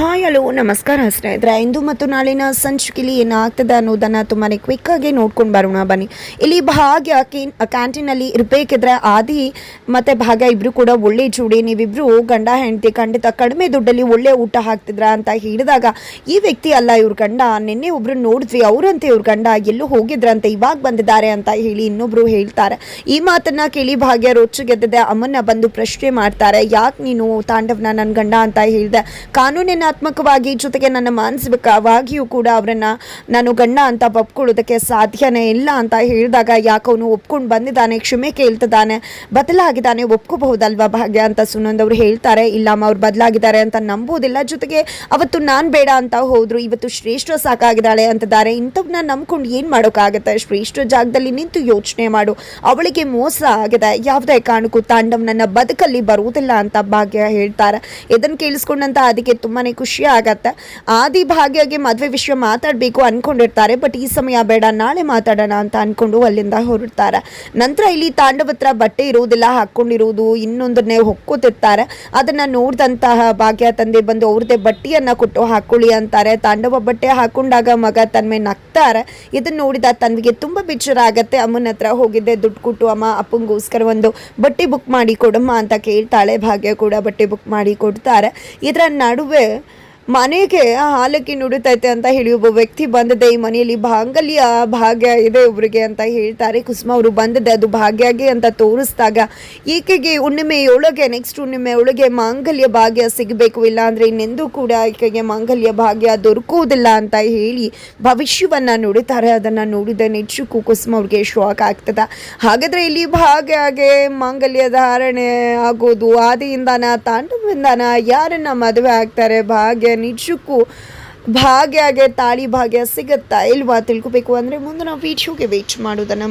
Hi hello ನಮಸ್ಕಾರ ಸ್ನೇಹಿತರೆ. ಇಂದು ಮತ್ತು ನಾಳಿನ ಸಂಚಿಕೆಯಲ್ಲಿ ಏನಾಗ್ತದೆ ಅನ್ನೋದನ್ನು ತುಂಬಾ ಕ್ವಿಕ್ಕಾಗಿ ನೋಡ್ಕೊಂಡು ಬರೋಣ ಬನ್ನಿ. ಇಲ್ಲಿ ಭಾಗ್ಯ ಕ್ಯಾಂಟೀನಲ್ಲಿ ಇರಬೇಕಿದ್ರೆ ಆದಿ ಮತ್ತು ಭಾಗ್ಯ ಇಬ್ಬರು ಕೂಡ ಒಳ್ಳೆ ಜೋಡಿ, ನೀವಿಬ್ಬರು ಗಂಡ ಹೆಂಡತಿ, ಖಂಡಿತ ಕಡಿಮೆ ದುಡ್ಡಲ್ಲಿ ಒಳ್ಳೆ ಊಟ ಹಾಕ್ತಿದ್ರ ಅಂತ ಹೇಳಿದಾಗ ಈ ವ್ಯಕ್ತಿ ಅಲ್ಲ ಇವ್ರ ಗಂಡ, ನಿನ್ನೆ ಒಬ್ರು ನೋಡಿದ್ವಿ ಅವರಂತೆ ಇವ್ರ ಗಂಡ ಎಲ್ಲೂ ಹೋಗಿದ್ರಂತೆ ಇವಾಗ ಬಂದಿದ್ದಾರೆ ಅಂತ ಹೇಳಿ ಇನ್ನೊಬ್ರು ಹೇಳ್ತಾರೆ. ಈ ಮಾತನ್ನ ಕೇಳಿ ಭಾಗ್ಯ ರೊಚ್ಚಿಗೆದ್ದಿದೆ. ಅಮ್ಮನ್ನ ಬಂದು ಪ್ರಶ್ನೆ ಮಾಡ್ತಾರೆ, ಯಾಕೆ ನೀನು ತಾಂಡವ್ನ ನನ್ನ ಗಂಡ ಅಂತ ಹೇಳಿದೆ, ಕಾನೂನಿನಾತ್ಮಕವಾಗಿ ಜೊತೆಗೆ ನನ್ನ ಮಾನಸಿಕವಾಗಿಯೂ ಕೂಡ ಅವರನ್ನ ನಾನು ಗಂಡ ಅಂತ ಒಪ್ಕೊಳ್ಳೋದಕ್ಕೆ ಸಾಧ್ಯನೇ ಇಲ್ಲ ಅಂತ ಹೇಳಿದಾಗ ಯಾಕವನು ಒಪ್ಕೊಂಡು ಬಂದಿದ್ದಾನೆ, ಕ್ಷಮೆ ಕೇಳ್ತಿದ್ದಾನೆ, ಬದಲಾಗಿದ್ದಾನೆ, ಒಪ್ಕೋಬಹುದಲ್ವಾ ಭಾಗ್ಯ ಅಂತ ಸುನಂದವ್ರು ಹೇಳ್ತಾರೆ. ಇಲ್ಲಮ್ಮ ಅವ್ರು ಬದಲಾಗಿದ್ದಾರೆ ಅಂತ ನಂಬೋದಿಲ್ಲ, ಜೊತೆಗೆ ಅವತ್ತು ನಾನು ಬೇಡ ಅಂತ ಹೋದ್ರು, ಇವತ್ತು ಶ್ರೇಷ್ಠ ಸಾಕಾಗಿದ್ದಾಳೆ ಅಂತಿದ್ದಾರೆ. ಇಂಥವ್ನ ನಂಬ್ಕೊಂಡು ಏನು ಮಾಡೋಕ್ಕಾಗತ್ತೆ, ಶ್ರೇಷ್ಠ ಜಾಗದಲ್ಲಿ ನಿಂತು ಯೋಚನೆ ಮಾಡು, ಅವಳಿಗೆ ಮೋಸ ಆಗಿದೆ, ಯಾವುದೇ ಕಾರಣಕ್ಕೂ ತಾಂಡವ್ ನನ್ನ ಬದುಕಲ್ಲಿ ಬರುವುದಿಲ್ಲ ಅಂತ ಭಾಗ್ಯ ಹೇಳ್ತಾರೆ. ಇದನ್ನು ಕೇಳಿಸ್ಕೊಂಡಂತ ಅದಕ್ಕೆ ತುಂಬಾನೇ ಖುಷಿ ಆಗತ್ತೆ. ಆದಿ ಭಾಗ್ಯಗೆ ಮದುವೆ ವಿಷಯ ಮಾತಾಡಬೇಕು ಅನ್ಕೊಂಡಿರ್ತಾರೆ, ಬಟ್ ಈ ಸಮಯ ಬೇಡ ನಾಳೆ ಮಾತಾಡೋಣ ಅಂತ ಅನ್ಕೊಂಡು ಅಲ್ಲಿಂದ ಹೊರಡ್ತಾರೆ. ನಂತರ ಇಲ್ಲಿ ತಾಂಡವ ಹತ್ರ ಬಟ್ಟೆ ಇರೋದಿಲ್ಲ, ಹಾಕೊಂಡಿರೋದು ಇನ್ನೊಂದನ್ನೇ ಹೊಕ್ಕೋತಿರ್ತಾರೆ. ಅದನ್ನ ನೋಡಿದಂತಹ ಭಾಗ್ಯ ತಂದೆ ಬಂದು ಅವ್ರದ್ದೇ ಬಟ್ಟೆಯನ್ನ ಕೊಟ್ಟು ಹಾಕೊಳ್ಳಿ ಅಂತಾರೆ. ತಾಂಡವ ಬಟ್ಟೆ ಹಾಕೊಂಡಾಗ ಮಗ ತನ್ಮೆ ನಗ್ತಾರೆ. ಇದನ್ನ ನೋಡಿದ ತನ್ವಿಗೆ ತುಂಬಾ ಬೇಜಾರ ಆಗತ್ತೆ. ಅಮ್ಮನ ಹತ್ರ ಹೋಗಿದ್ದೆ, ದುಡ್ಡು ಕೊಟ್ಟು ಅಮ್ಮ ಅಪ್ಪಂಗೋಸ್ಕರ ಒಂದು ಬಟ್ಟೆ ಬುಕ್ ಮಾಡಿ ಕೊಡಮ್ಮ ಅಂತ ಕೇಳ್ತಾಳೆ. ಭಾಗ್ಯ ಕೂಡ ಬಟ್ಟೆ ಬುಕ್ ಮಾಡಿ ಕೊಡ್ತಾರೆ. ಇದರ ನಡುವೆ ಮನೆಗೆ ಹಾಲಕ್ಕಿ ನುಡಿತೈತೆ ಅಂತ ಹೇಳಿ ಒಬ್ಬ ವ್ಯಕ್ತಿ ಬಂದಿದೆ. ಈ ಮನೆಯಲ್ಲಿ ಮಾಂಗಲ್ಯ ಭಾಗ್ಯ ಇದೆ ಒಬ್ರಿಗೆ ಅಂತ ಹೇಳ್ತಾರೆ. ಕುಸುಮ ಅವರು ಬಂದಿದೆ, ಅದು ಭಾಗ್ಯಗೆ ಅಂತ ತೋರಿಸಿದಾಗ ಈಕೆಗೆ ಹುಣ್ಣಿಮೆಯೊಳಗೆ ನೆಕ್ಸ್ಟ್ ಹುಣ್ಣಿಮೆಯೊಳಗೆ ಮಾಂಗಲ್ಯ ಭಾಗ್ಯ ಸಿಗಬೇಕು, ಇಲ್ಲ ಅಂದರೆ ಇನ್ನೆಂದೂ ಕೂಡ ಈಕೆಗೆ ಮಾಂಗಲ್ಯ ಭಾಗ್ಯ ದೊರಕುವುದಿಲ್ಲ ಅಂತ ಹೇಳಿ ಭವಿಷ್ಯವನ್ನು ನುಡಿತಾರೆ. ಅದನ್ನು ನೋಡಿದ ನಿಜಕ್ಕೂ ಕುಸುಮ ಅವ್ರಿಗೆ ಶಾಕ್ ಆಗ್ತದೆ. ಹಾಗಾದರೆ ಇಲ್ಲಿ ಭಾಗ್ಯಗೆ ಮಾಂಗಲ್ಯ ಧಾರಣೆ ಆಗೋದು ಆದಿಯಿಂದಾನ ತಾಂಡವಿಂದಾನ, ಯಾರನ್ನ ಮದುವೆ ಆಗ್ತಾರೆ ಭಾಗ್ಯ, ನಿಜಕ್ಕೂ ಭಾಗ್ಯಗೆ ತಾಳಿ ಭಾಗ್ಯ ಸಿಗುತ್ತಾ ಇಲ್ವಾ ತಿಳ್ಕೊಬೇಕು ಅಂದರೆ ಮುಂದೆ ನಾವು ವಿಡಿಯೋಗೆ ವೇಟ್ ಮಾಡೋದನ್ನು